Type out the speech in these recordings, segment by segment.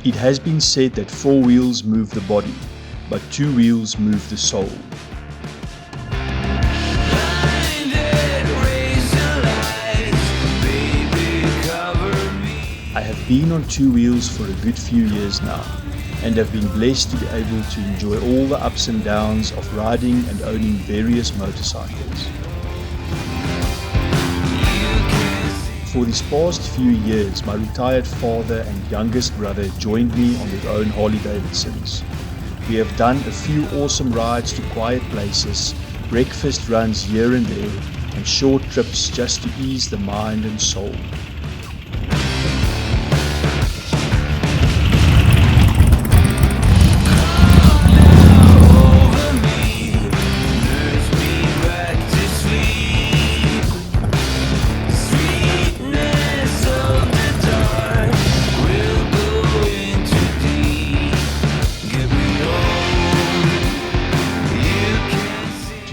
It has been said that 4 wheels move the body, but 2 wheels move the soul. I have been on 2 wheels for a good few years now, and have been blessed to be able to enjoy all the ups and downs of riding and owning various motorcycles. For these past few years, my retired father and youngest brother joined me on their own Harley Davidsons. We have done a few awesome rides to quiet places, breakfast runs here and there, and short trips just to ease the mind and soul.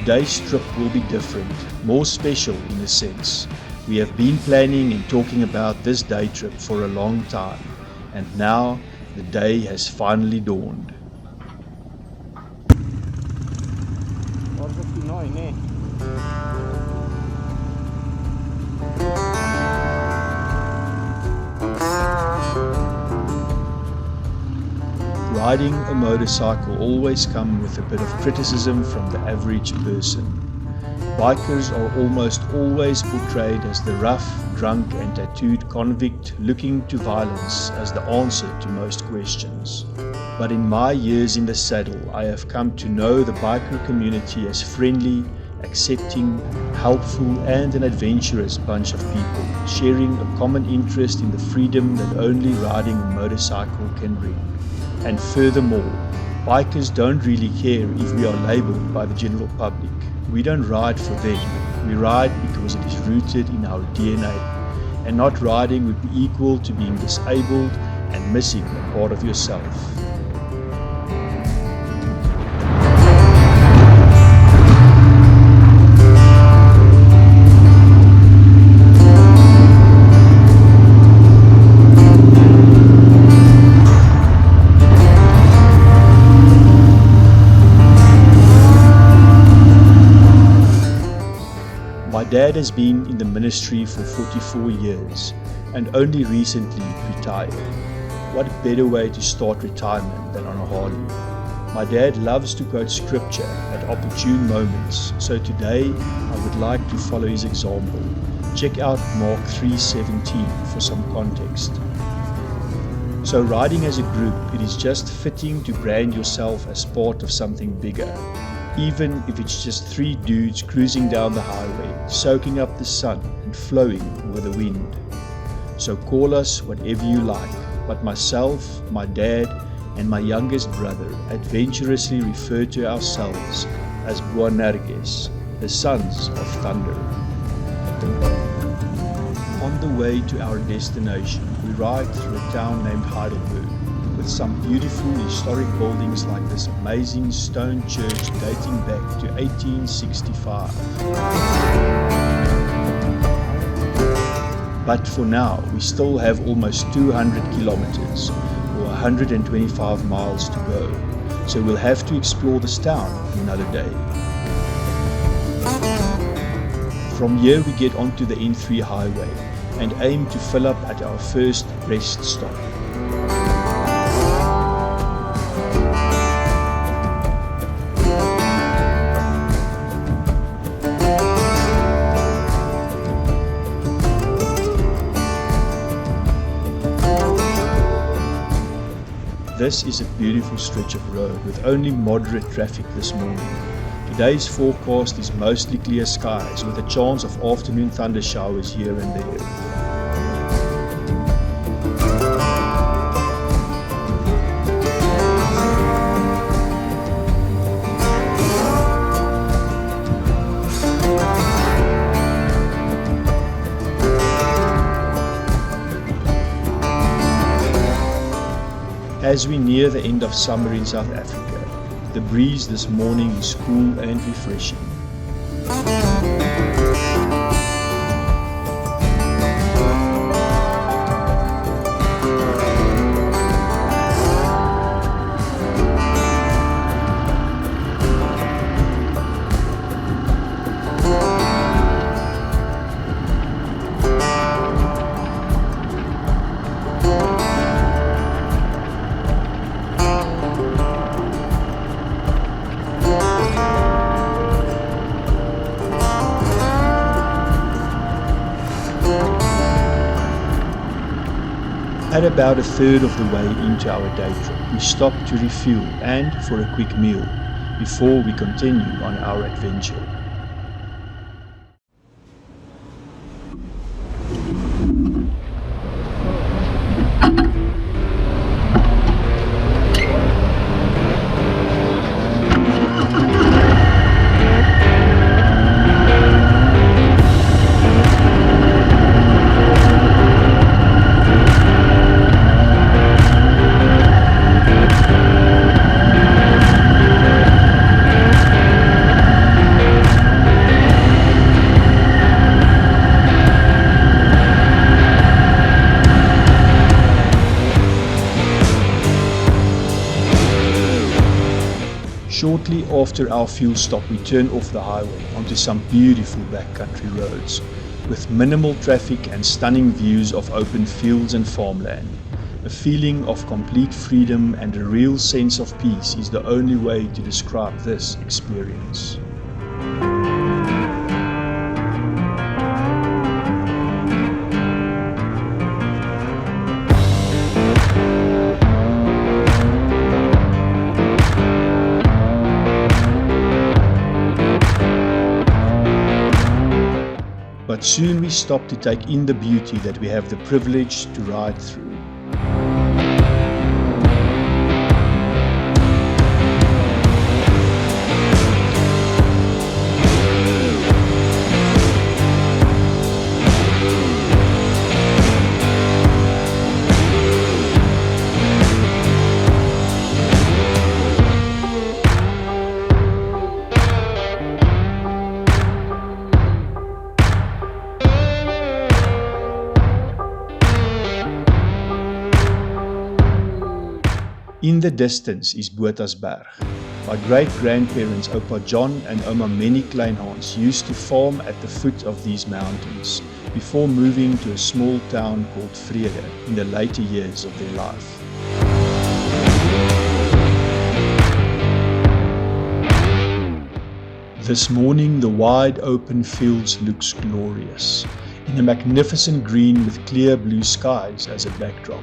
Today's trip will be different, more special in a sense. We have been planning and talking about this day trip for a long time, and now the day has finally dawned. Riding a motorcycle always comes with a bit of criticism from the average person. Bikers are almost always portrayed as the rough, drunk and tattooed convict looking to violence as the answer to most questions. But in my years in the saddle, I have come to know the biker community as friendly, accepting, helpful and an adventurous bunch of people, sharing a common interest in the freedom that only riding a motorcycle can bring. And furthermore, bikers don't really care if we are labelled by the general public. We don't ride for them, we ride because it is rooted in our DNA, and not riding would be equal to being disabled and missing a part of yourself. My dad has been in the ministry for 44 years and only recently retired. What better way to start retirement than on a Harley? My dad loves to quote scripture at opportune moments, so today I would like to follow his example. Check out Mark 3:17 for some context. So riding as a group, it is just fitting to brand yourself as part of something bigger. Even if it's just 3 dudes cruising down the highway, soaking up the sun and flowing with the wind. So call us whatever you like, but myself, my dad, and my youngest brother adventurously refer to ourselves as Buonarges, the sons of thunder. On the way to our destination, we ride through a town named Heidelberg, with some beautiful historic buildings like this amazing stone church dating back to 1865. But for now, we still have almost 200 kilometers or 125 miles to go, so we'll have to explore this town another day. From here we get onto the N3 highway and aim to fill up at our first rest stop. This is a beautiful stretch of road with only moderate traffic this morning. Today's forecast is mostly clear skies with a chance of afternoon thunder showers here and there. As we near the end of summer in South Africa, the breeze this morning is cool and refreshing. At about a third of the way into our day trip, we stopped to refuel and for a quick meal before we continue on our adventure. Shortly after our fuel stop, we turned off the highway onto some beautiful backcountry roads with minimal traffic and stunning views of open fields and farmland. A feeling of complete freedom and a real sense of peace is the only way to describe this experience. But soon we stop to take in the beauty that we have the privilege to ride through. In the distance is Botasberg. My great-grandparents Opa John and Oma Minnie Kleinhans used to farm at the foot of these mountains before moving to a small town called Vrede in the later years of their life. This morning the wide open fields looks glorious, in a magnificent green with clear blue skies as a backdrop.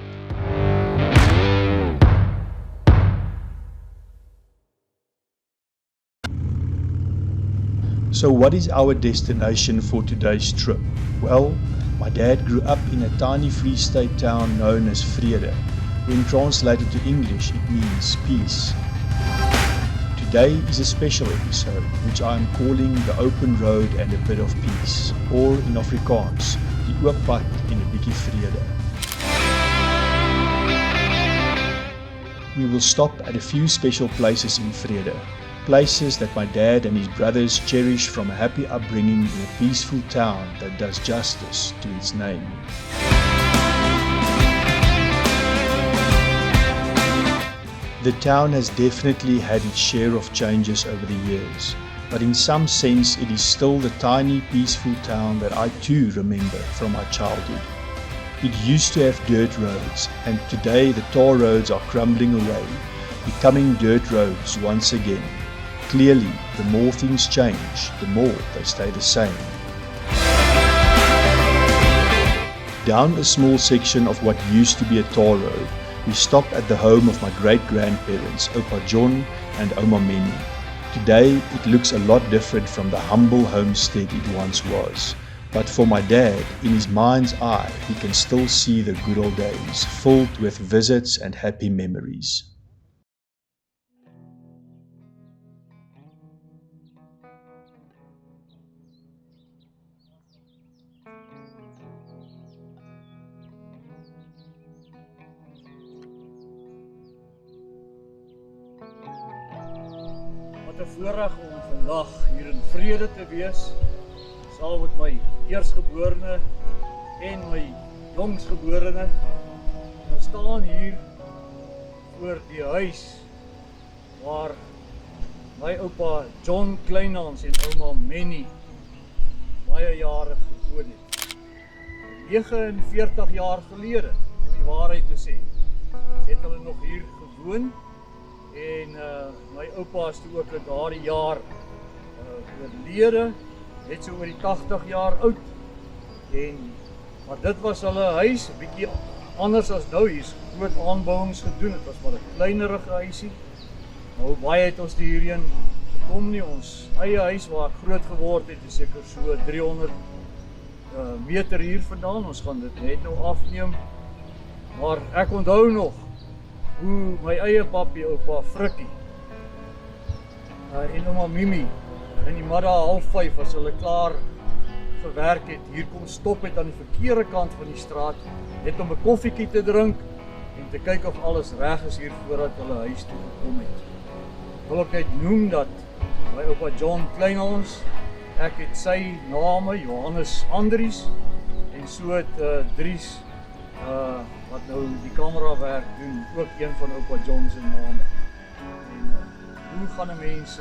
So what is our destination for today's trip? Well, my dad grew up in a tiny Free State town known as Vrede. When translated to English, it means peace. Today is a special episode, which I am calling The Open Road and a Bit of Peace, or in Afrikaans, Die Oop Pad en 'n bietjie vrede. We will stop at a few special places in Vrede. Places that my dad and his brothers cherish from a happy upbringing in a peaceful town that does justice to its name. The town has definitely had its share of changes over the years, but in some sense it is still the tiny peaceful town that I too remember from my childhood. It used to have dirt roads, and today the tar roads are crumbling away, becoming dirt roads once again. Clearly, the more things change, the more they stay the same. Down a small section of what used to be a tar road, we stopped at the home of my great-grandparents, Opa John and Oma Minnie. Today, it looks a lot different from the humble homestead it once was. But for my dad, in his mind's eye, he can still see the good old days, filled with visits and happy memories. Wat 'n voorreg om vandag hier in Vrede te wees, saam met my eersgeborene en my jongsgeborene. Ons staan hier voor die huis waar my oupa John Kleinhans en ouma Minnie baie jare gewoon het. 49 jaar gelede, om die waarheid te sê, het hulle nog hier gewoon. En my oupa is toe ook in daardie jaar oorlede, net so oor die 80 jaar oud. Maar dit was hulle huis, 'n bietjie anders as nou, hier's groot aanbouings gedoen, het was maar 'n kleinerige huisie. Nou baie het ons hierheen gekom nie, ons eie huis waar ek groot geword het, is seker so 300 meter hier vandaan, ons gaan dit net nou afneem. Maar ek onthou nog hoe my eie papi, oupa Frikkie en ouma Mimi in die middag 4:30 as hulle klaar gewerk het, hier kom stop het aan die verkeerde kant van die straat, net om 'n koffiekie te drink en te kyk of alles reg is hier voordat hulle huis toe gekom het. Wil ek net noem dat my oupa John Kleinhans, ek het sy name, Johannes Andries, en so het Dries, wat nou die kamerawerk doen, ook een van oupa John se name. En hoe gaan 'n mens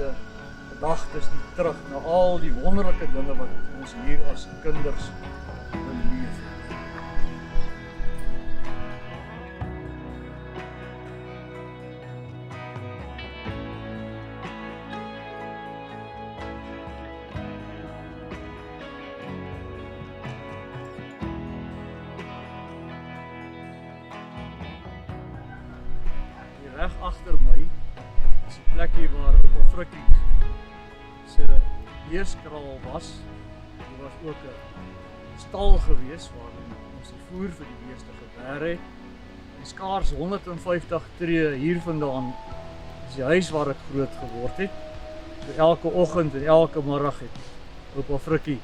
gedagtes nie terug na al die wonderlike dinge wat ons hier as kinders beleef. Hier reg agter my is 'n plekkie waar oupa Frikkie se beeskraal was. Daar was ook 'n stal gewees waarin ons die voer vir die beeste geberg het. En skaars 150 tree hier vandaan is die huis waar ek groot geword het. So elke oggend en elke middag het oupa Frikkie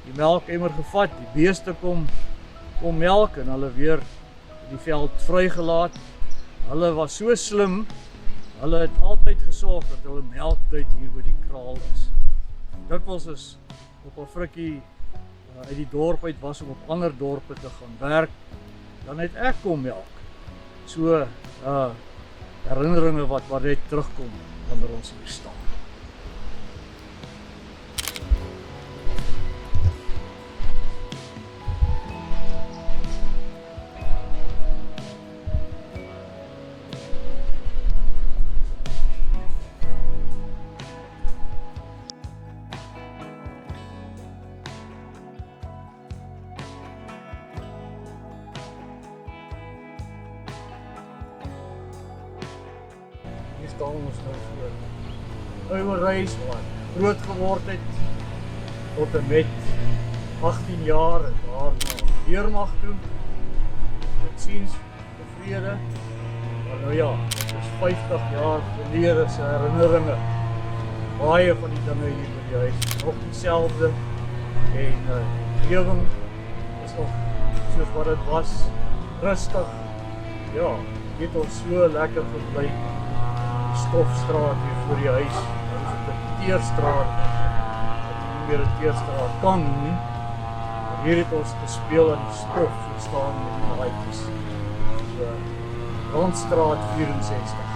die melkemmer gevat, die beeste kom melk en hulle weer die veld vrygelaat. Hulle was so slim, hulle het altyd gesorg dat hulle melktyd hier by die kraal is. Dikwels is oupa Frikkie uit die dorp uit was om op ander dorpe te gaan werk, dan het ek kom melk. So herinneringe wat net terugkom wanneer ons hier staan. Staan ons nou voor Ouwerhuis waar groot geword het tot en met 18 jaar en daarna weermag toe met siens Vrede. Maar nou ja, dit is 50 jaar gelede se herinneringe. Baie van die dinge hier by die huis is nog dieselfde en die omgewing is nog soos wat dit was, rustig. Ja, het ons so lekker gebly. Stofstraat hier voor die huis, dan is het 'n teerstraat, wat nie meer 'n teerstraat kan nie. Maar hier het ons gespeel aan die stof, verstaan met die laaitjies. So, Randstraat 64.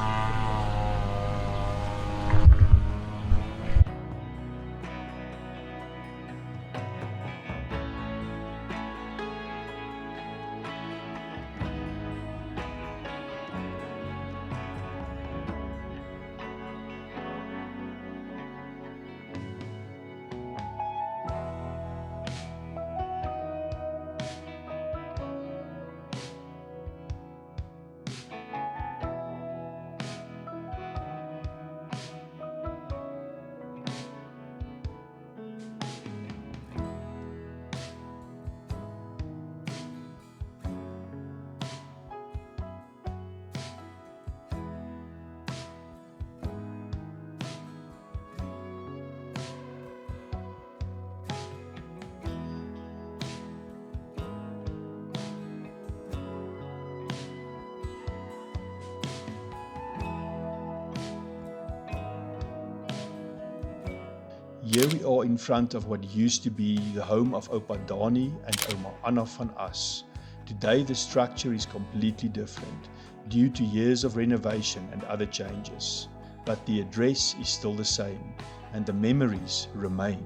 Here we are in front of what used to be the home of Oupa Dani and Oma Anna van As. Today the structure is completely different due to years of renovation and other changes, but the address is still the same and the memories remain.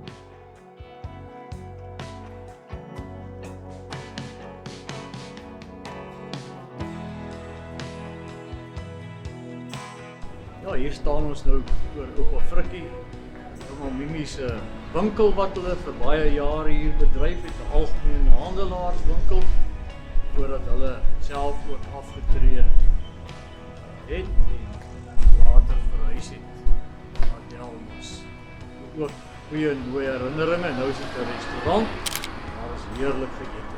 Ja, hier staan ons nou voor oupa Frikkie. Ouma Mimi se winkel wat hulle vir baie jare hier bedryf het, 'n algemene handelaarswinkel. voordat hulle self ook afgetree het en later verhuis het na Delmas. Ook goeie en mooie herinneringe. Nou is dit 'n restaurant waar ons heerlik geëet het.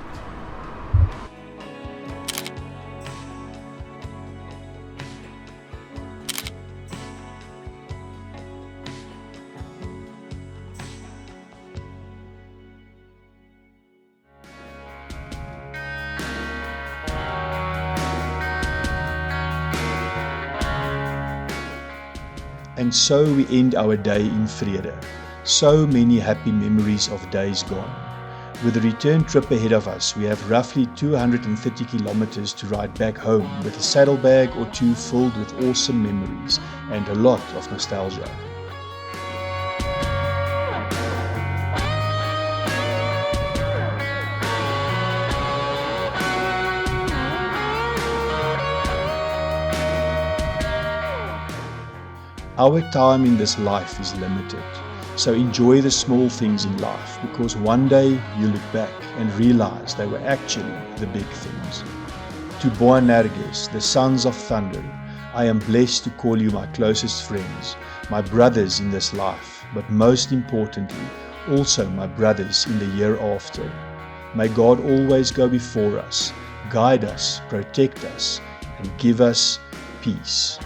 And so we end our day in Vrede. So many happy memories of days gone. With the return trip ahead of us, we have roughly 230 kilometers to ride back home with a saddlebag or two filled with awesome memories and a lot of nostalgia. Our time in this life is limited, so enjoy the small things in life, because one day you look back and realize they were actually the big things. To Boanerges, the sons of thunder, I am blessed to call you my closest friends, my brothers in this life, but most importantly, also my brothers in the year after. May God always go before us, guide us, protect us, and give us peace.